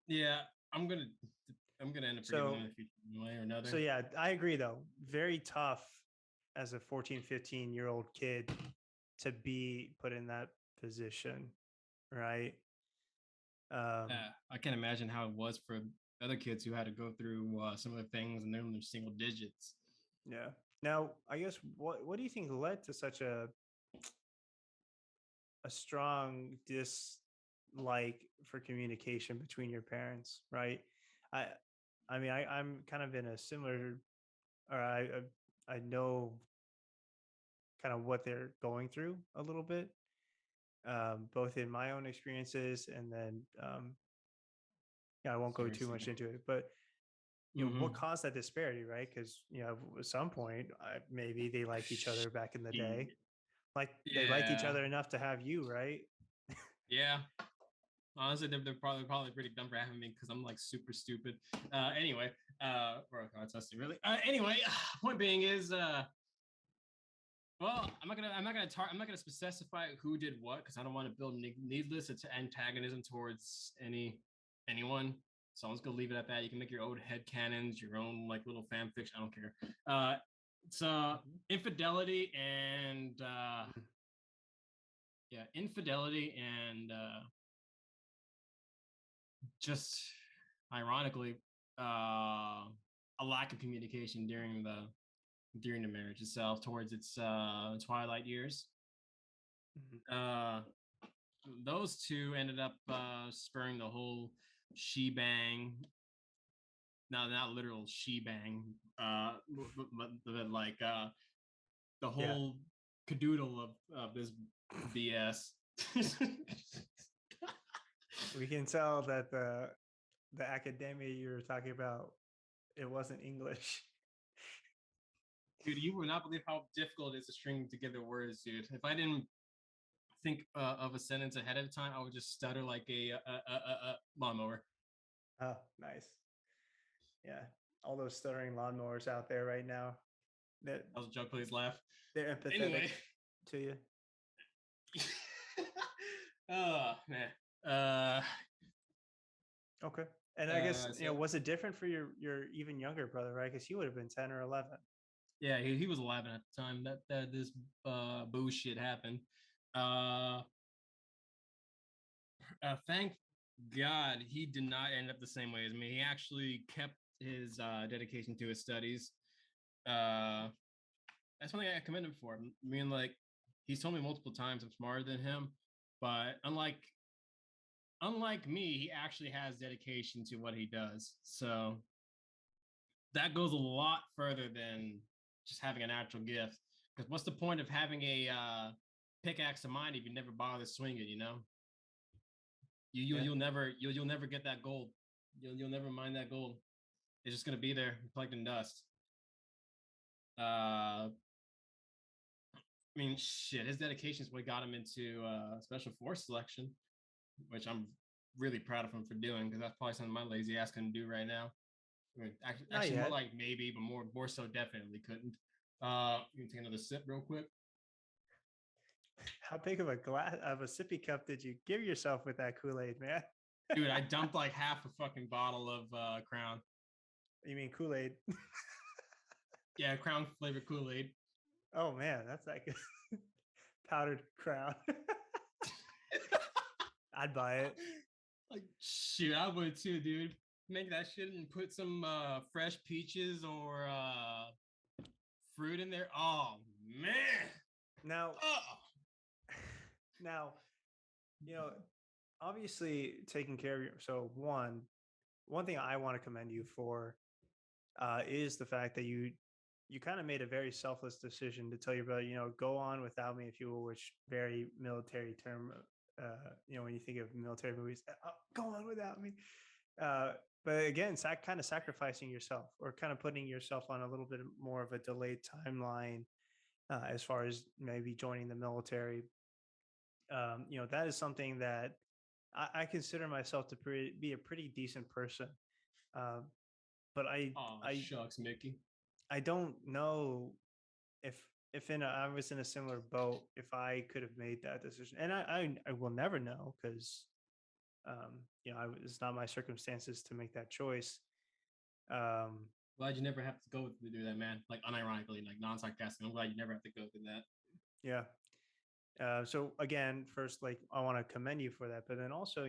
yeah, I'm gonna I'm gonna end up forgiving him So in the future one way or another. so yeah, I agree though. Very tough as a 14, 15-year-old kid to be put in that position, right? Um, I can't imagine how it was for other kids who had to go through similar things and they're in their single digits. yeah. Now, I guess what do you think led to such a strong dislike for communication between your parents, right? I I mean, I'm kind of in a similar, or I know kind of what they're going through a little bit, both in my own experiences and then yeah, I won't go too Seriously. much into it, but what Mm-hmm. caused that disparity, right? Because at some point, maybe they liked each other back in the day, like they liked each Yeah. other enough to have you, right? Yeah. Honestly, they're probably pretty dumb for having me because I'm like super stupid. Anyway, or God, testing really. Anyway, point being is, well, I'm not gonna specify who did what because I don't want to build needless antagonism towards anyone. So I'm just gonna leave it at that. You can make your own head canons, your own like little fan fiction. I don't care. It's Mhm. infidelity and Mhm. yeah, infidelity and just ironically, a lack of communication during the marriage itself towards its twilight years. Mhm. Uh, those two ended up spurring the whole shebang. No, not literal shebang, but like the Yeah, whole cadoodle of this BS. we can tell that the academia you were talking about, it wasn't English. Dude, you would not believe how difficult it is to string together words, dude. If I didn't think of a sentence ahead of time, I would just stutter like a lawnmower. Oh, nice. Yeah, all those stuttering lawnmowers out there right now, that That was a joke. Please laugh. they're empathetic Anyway, to you. oh man. Uh, Okay. And I guess, so was it different for your even younger brother, right? Because he would have been 10 or 11. yeah, he was 11 at the time that this bullshit happened. Uh, thank God he did not end up the same way as me. He actually kept his dedication to his studies. Uh, that's something I commend him for. I mean, like he's told me multiple times I'm smarter than him, but unlike me, he actually has dedication to what he does. So that goes a lot further than just having a natural gift. Because what's the point of having a pickaxe of mine if you never bother to swing it? You know, Yeah. you'll never get that gold. You'll never mine that gold. It's just gonna be there, collecting dust. I mean, shit. His dedication is what got him into special force selection, which I'm really proud of him for doing because that's probably something my lazy ass couldn't do right now. I mean, Not actually more yet. like maybe, but more so definitely couldn't. You can take another sip real quick. How big of a glass of a sippy cup did you give yourself with that Kool-Aid, man? Dude, I dumped like half a fucking bottle of Crown. You mean Kool-Aid? Yeah, Crown flavored Kool-Aid. Oh man, that's like powdered crown. I'd buy it. Like shoot, I would too, dude. Make that shit and put some fresh peaches or fruit in there. Oh man. Now, Oh. now, you know, obviously taking care of your so one thing I want to commend you for is the fact that you kind of made a very selfless decision to tell your brother, go on without me, if you will, which very military term. When you think of military movies, go on without me. Uh, but again, kind of sacrificing yourself or kind of putting yourself on a little bit more of a delayed timeline as far as maybe joining the military. That is something that I consider myself to be a pretty decent person. Uh, but Oh I shucks, Mickey. I don't know if I was in a similar boat, if I could have made that decision, and I will never know because it's not my circumstances to make that choice. Um, Glad you never have to go to do that, man. Like unironically, like non-sarcastic. I'm glad you never have to go through that. yeah. So again, first, like I want to commend you for that, but then also,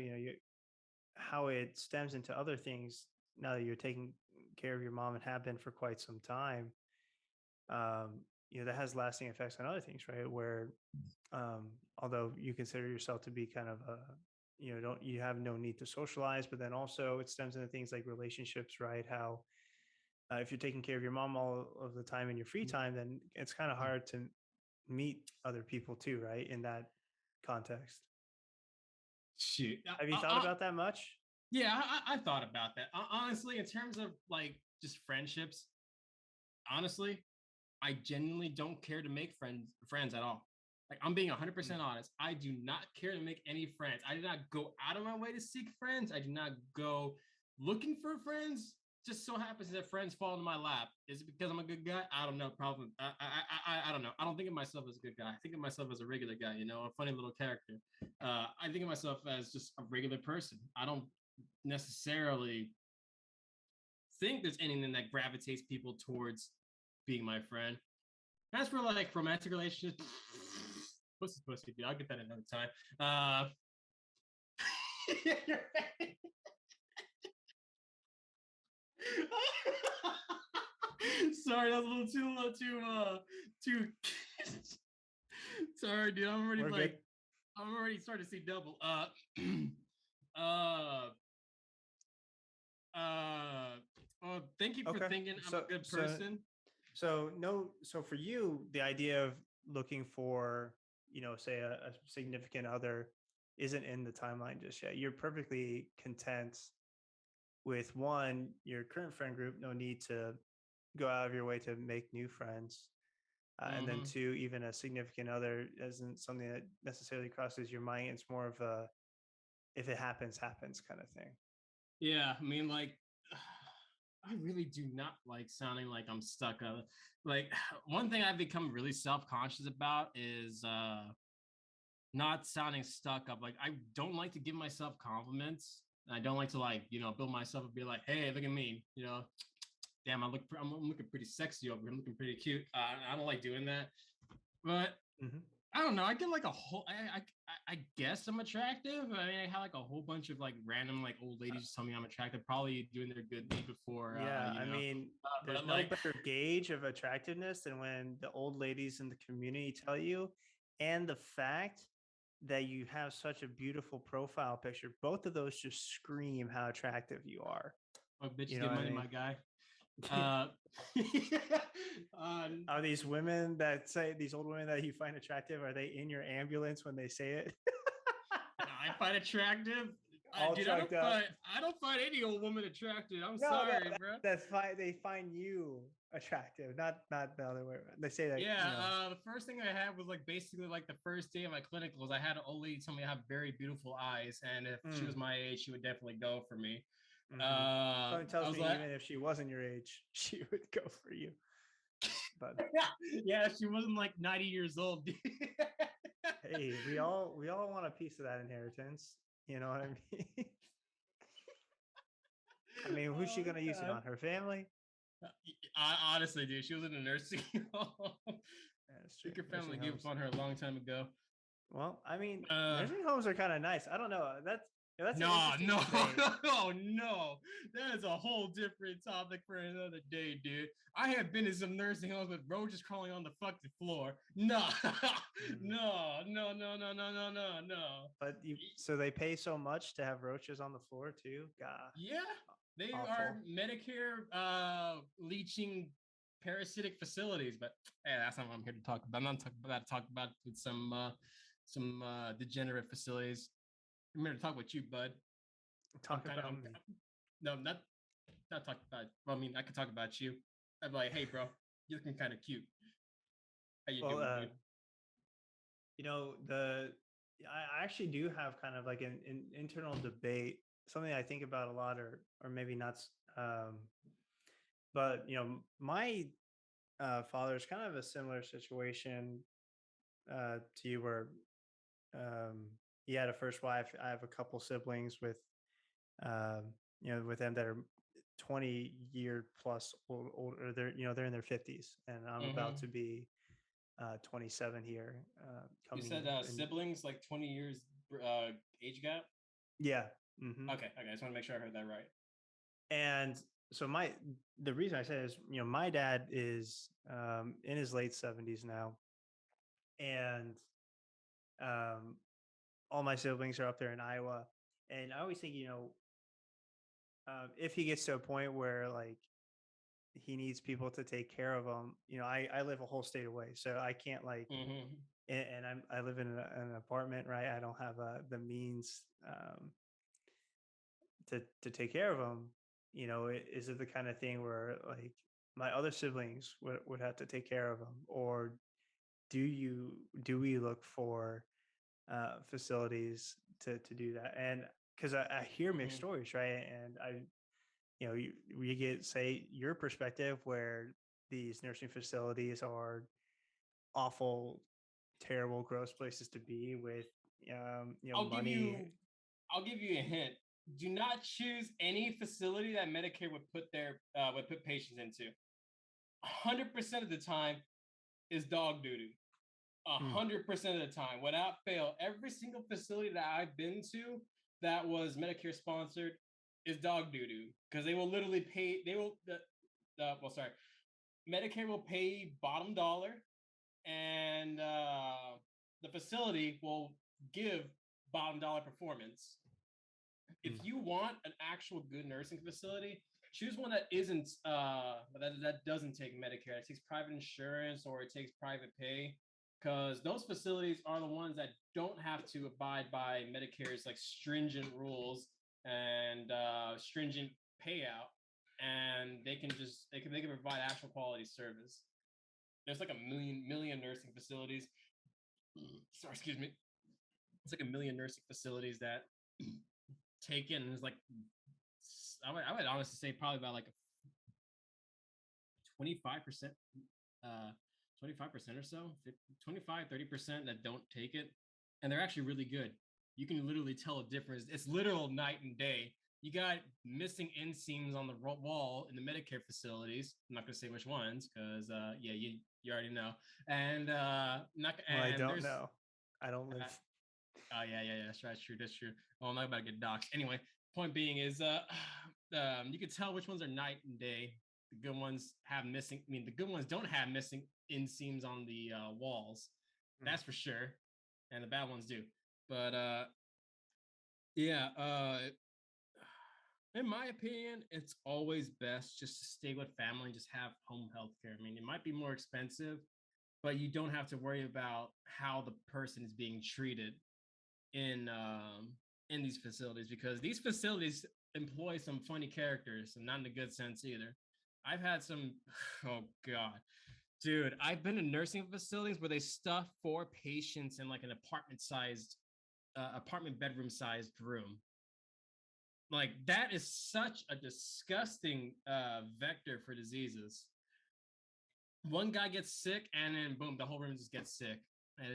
how it stems into other things now that you're taking care of your mom and have been for quite some time. That has lasting effects on other things, right? Where although you consider yourself to be kind of a don't you have no need to socialize, but then also it stems into things like relationships, right? How if you're taking care of your mom all of the time in your free time, then it's kind of hard to meet other people too, right? In that context. Shoot. Have you thought about that much? Yeah, I thought about that. Honestly, in terms of like just friendships, honestly, I genuinely don't care to make friends at all. Like I'm being Mm. 100% honest. I do not care to make any friends. I do not go out of my way to seek friends. I do not go looking for friends. Just so happens that friends fall into my lap. Is it because I'm a good guy? I don't know. Probably. I don't know. I don't think of myself as a good guy. I think of myself as a regular guy. A funny little character. I think of myself as just a regular person. I don't necessarily think there's anything that gravitates people towards being my friend. As for like romantic relationships, pussy, dude. I'll get that another time. You're right. Sorry, that was too. Sorry, dude. We're good. I'm already starting to see double. Uh, oh, thank you for Okay. thinking I'm a good person. So for you, the idea of looking for, say a significant other isn't in the timeline just yet. You're perfectly content with one, your current friend group, no need to go out of your way to make new friends. And then Mm-hmm. two, even a significant other isn't something that necessarily crosses your mind. It's more of a if it happens, happens kind of thing. Yeah, I mean, like, I really do not like sounding like I'm stuck. Like, one thing I've become really self conscious about is not sounding stuck up. Like, I don't like to give myself compliments. I don't like to build myself and be like, "Hey, look at me," damn, I'm looking pretty sexy over here. I'm looking pretty cute. I don't like doing that, but Mm-hmm. I don't know. I get like a whole. I guess I'm attractive. I mean, I have like a whole bunch of like random like old ladies just tell me I'm attractive. Probably doing their good deed before, Yeah, I mean, there's But no like, better gauge of attractiveness than when the old ladies in the community tell you, and the fact that you have such a beautiful profile picture. Both of those just scream how attractive you are. oh, You bitches know get what I money, mean? my guy. Uh, uh, Are these women that say these old women that you find attractive? Are they in your ambulance when they say it? I find attractive. All Dude, trucked up. I don't find any old woman attractive. I'm No, no, sorry, bro. that's fine. They find you attractive, not the other way around. They say that, Yeah, the first thing I had was like basically like the first day of my clinicals. I had an old lady tell me I have very beautiful eyes, and if she was mm, my age, she would definitely go for me. mm-hmm. Something I tells was me like, even if she wasn't your age, she would go for you. But yeah, she wasn't like 90 years old. hey, we all want a piece of that inheritance. You know what I mean? I mean, who's she Oh gonna use it god. on? Her family? Honestly, dude, she was in a nursing home. Yeah, that's I true. think her family Nursing gave up homes. on her a long time ago. Well, I mean, Uh, nursing homes are kind of nice. I don't know. That's an no, interesting no, debate. no, no. That is a whole different topic for another day, dude. I have been in some nursing homes with roaches crawling on the fucking floor. No, Mm. no, no, no, no, no, no, no, no. But so they pay so much to have roaches on the floor too. God, Yeah, they are awful. Medicare leaching parasitic facilities, but hey, that's not what I'm here to talk about. I'm not talking about talk about with some degenerate facilities. I'm here to talk with you, bud. Talk about me. No, not talk about. Well, I mean, I could talk about you. I'm like, hey, bro, you're looking kind of cute. How you Well, doing, dude? the I actually do have kind of like an internal debate, something I think about a lot, or maybe not. Um, but my father's kind of a similar situation to you, where um, he had a first wife. I have a couple siblings with um, with them that are 20-year plus older. They're in their 50s, and I'm about Mm-hmm. to be 27 here You coming said in. siblings, like 20 years uh, age gap. Yeah. Hmm. Okay, okay. I just want to make sure I heard that right. And so the reason I say is, my dad is in his late 70s now, and um, all my siblings are up there in Iowa. And I always think, if he gets to a point where like he needs people to take care of him, I live a whole state away, so I can't like, Mm-hmm. and I live in an apartment, right? I don't have the means to take care of him. Is it the kind of thing where like my other siblings would have to take care of him, or do we look for facilities to do that? And because I hear mixed Mm-hmm. stories, right? And you get, say, your perspective, where these nursing facilities are awful, terrible, gross places to be with I'll give money. you I'll give you a hint. do not choose any facility that Medicare would put patients into. 100% of the time is dog doo-doo. Mm. 100% of the time, without fail, every single facility that I've been to that was Medicare sponsored is dog doo-doo, because they will literally pay. They will. Well, sorry, Medicare will pay bottom dollar, and the facility will give bottom dollar performance. If Mm. you want an actual good nursing facility, choose one that isn't that doesn't take Medicare. It takes private insurance or it takes private pay, because those facilities are the ones that don't have to abide by Medicare's like stringent rules and stringent payout, and they can provide actual quality service. There's like a million nursing facilities. Sorry, excuse me. It's like a million nursing facilities that take in. There's like I would honestly say probably about like 25%, 25% or so, 25-30% that don't take it. And they're actually really good. You can literally tell a difference. It's literal night and day. You got missing inseams on the wall in the Medicare facilities. I'm not going to say which ones because, yeah, you already know. And Well, I don't there's, know. I don't live. oh yeah, that's right, that's true. Oh, I'm not about to get doxxed. Anyway, point being is, you can tell which ones are night and day. The good ones have missing. I mean, the good ones don't have missing inseams on the walls. Mm. That's for sure, and the bad ones do. But yeah, in my opinion, it's always best just to stay with family and just have home health care. I mean, it might be more expensive, but you don't have to worry about how the person is being treated in these facilities, because these facilities employ some funny characters, and not in a good sense either. I've had some, oh god, dude, I've been in nursing facilities where they stuff 4 patients in like an apartment bedroom sized room. Like that is such a disgusting vector for diseases. One guy gets sick and then boom, the whole room just gets sick, and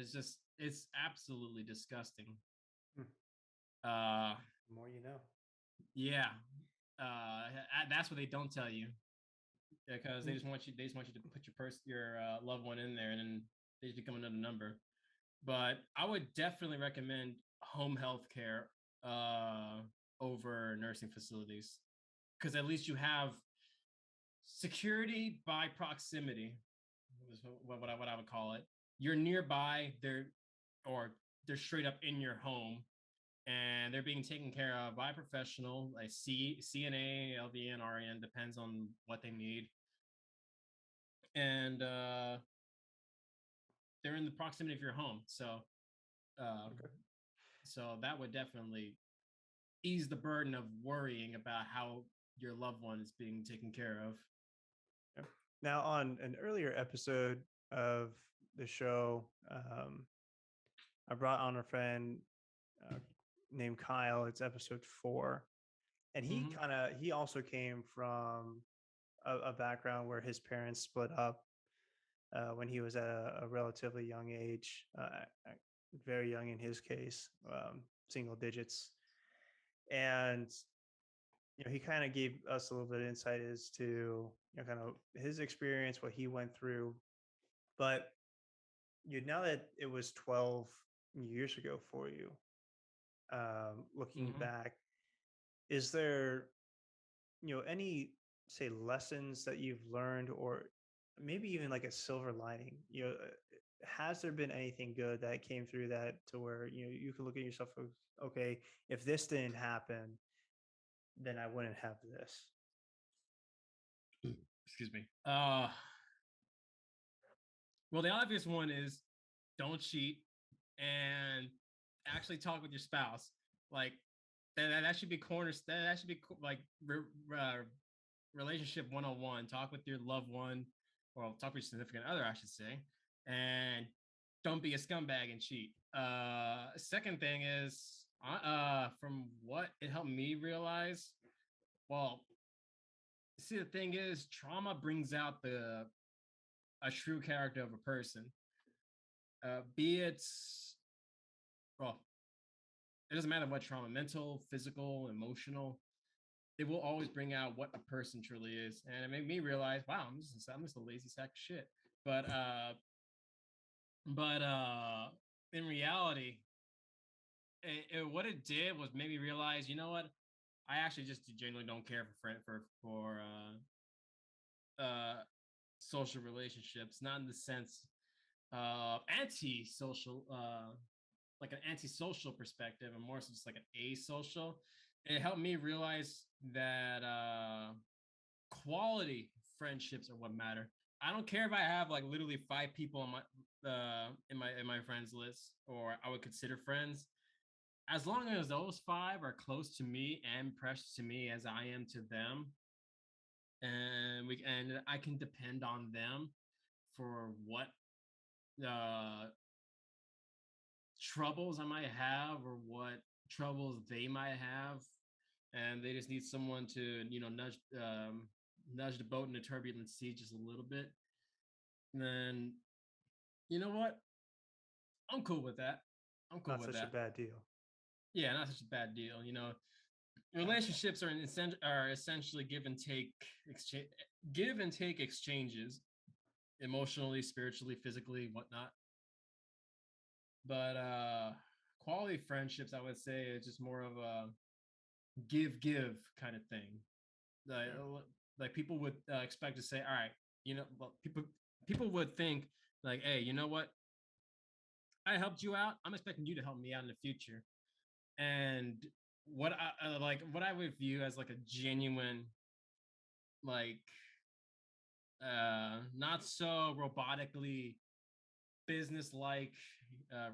it's absolutely disgusting. Mm. uh The more you know. yeah, that's what they don't tell you, because Mm. they just want you to put your loved one in there, and then they just become another number. But I would definitely recommend home health care over nursing facilities, because at least you have security by proximity, is what I would call it. You're nearby, they're straight up in your home, and they're being taken care of by a professional, like CNA, LVN, RN, depends on what they need. And they're in the proximity of your home. Um, Okay. so that would definitely ease the burden of worrying about how your loved one is being taken care of. Yeah. Now, on an earlier episode of the show, I brought on a friend uh, named Kyle. It's episode 4, and Mm-hmm. he also came from a background where his parents split up when he was at a relatively young age, very young in his case, single digits. And he kind of gave us a little bit of insight as to kind of his experience, what he went through. But now that it was 12 years ago for you, looking Mm-hmm. back, is there any, say, lessons that you've learned, or maybe even like a silver lining? Has there been anything good that came through that, to where you can look at yourself as, okay, if this didn't happen, then I wouldn't have this. Excuse me. Well, the obvious one is don't cheat and actually talk with your spouse. Like that should be that should be like relationship 101. Talk with your loved one, or talk with your significant other, I should say, and don't be a scumbag and cheat. Second thing is, from what it helped me realize, well, see, the thing is, trauma brings out a true character of a person. Be it, well, it doesn't matter what trauma, mental, physical, emotional, it will always bring out what a person truly is. And it made me realize, wow, I'm just a lazy sack of shit. But but in reality, what it did was maybe realize, you know what? I actually just genuinely don't care for uh social relationships, not in the sense anti-social, like an antisocial perspective, and more so just like an asocial. It helped me realize that quality friendships are what matter. I don't care if I have like literally 5 people on my in my friends list, or I would consider friends. As long as those 5 are close to me and precious to me as I am to them, and I can depend on them for what uh troubles I might have, or what troubles they might have, and they just need someone to, nudge the boat in a turbulent sea just a little bit, then you know what? I'm cool with that. I'm cool Not with such a that. bad deal. Yeah, not such a bad deal. Okay. Relationships are essentially give and take exchanges, emotionally, spiritually, physically, whatnot. But quality friendships, I would say, is just more of a give kind of thing. Like, Sure. like people would expect to say, all right, well, people would think like, hey, you know what? I helped you out. I'm expecting you to help me out in the future. And what I would view as like a genuine, like not so robotically business like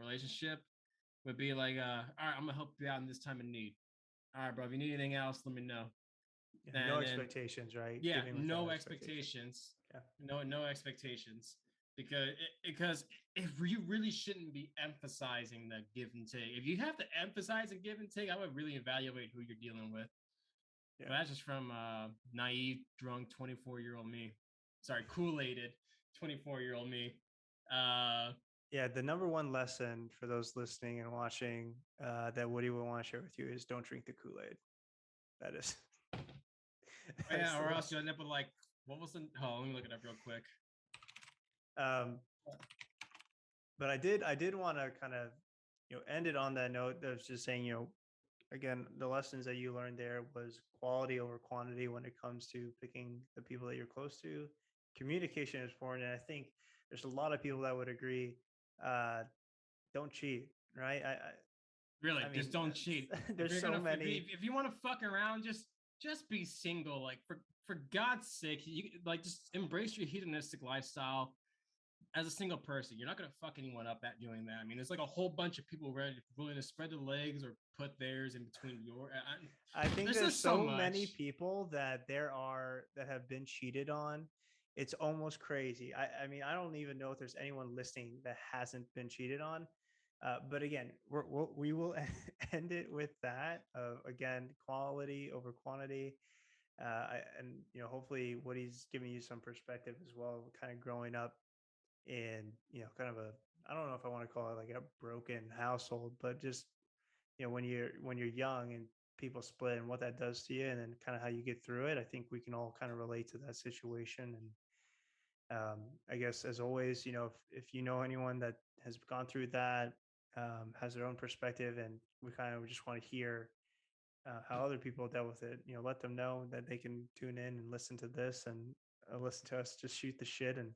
relationship would be like, all right, I'm gonna help you out in this time of need. All right, bro, if you need anything else, let me know. Yeah, no And then expectations, right? yeah, Giving without no expectation. expectations. Yeah. No expectations. Because if you really shouldn't be emphasizing the give and take. If you have to emphasize and give and take, I would really evaluate who you're dealing with. Yeah. But that's just from naive, drunk 24-year-old me. Sorry, Kool-Aided 24-year-old me. Uh Yeah. The number one lesson for those listening and watching that Woody will want to share with you is don't drink the Kool-Aid. That is that is yeah, the or else lesson. you end up with like, what was the, oh, let me look it up real quick. Um, but I did want to kind of end it on that note of just saying, again, the lessons that you learned there was quality over quantity when it comes to picking the people that you're close to. Communication is important, and I think there's a lot of people that would agree. uh don't cheat, right? Really, I mean, just don't cheat. If there's you're so gonna, many. if you want to fuck around, just be single. Like, for God's sake, you like, just embrace your hedonistic lifestyle as a single person. You're not gonna fuck anyone up at doing that. I mean, there's like a whole bunch of people willing to spread their legs or put theirs in between your. I think There's there's just so so many much. people that have been cheated on. It's almost crazy. I mean, I don't even know if there's anyone listening that hasn't been cheated on. But again, we will end it with that. Again, quality over quantity. And hopefully Woody's giving you some perspective as well, kind of growing up in kind of a, I don't know if I want to call it like a broken household, but just when you're young and people split and what that does to you, and then kind of how you get through it. I think we can all kind of relate to that situation. And I guess, as always, if you know anyone that has gone through that, has their own perspective, and we kind of just want to hear how other people dealt with it, let them know that they can tune in and listen to this, and listen to us just shoot the shit. And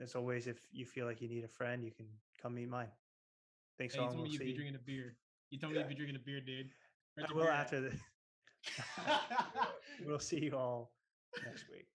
as always, if you feel like you need a friend, you can come meet mine. Thanks Hey, you all, and told me we'll you'd be see. drinking a beer. You told me you'd be drinking a beer, dude. Where's I your will beer at? after this. We'll see you all next week.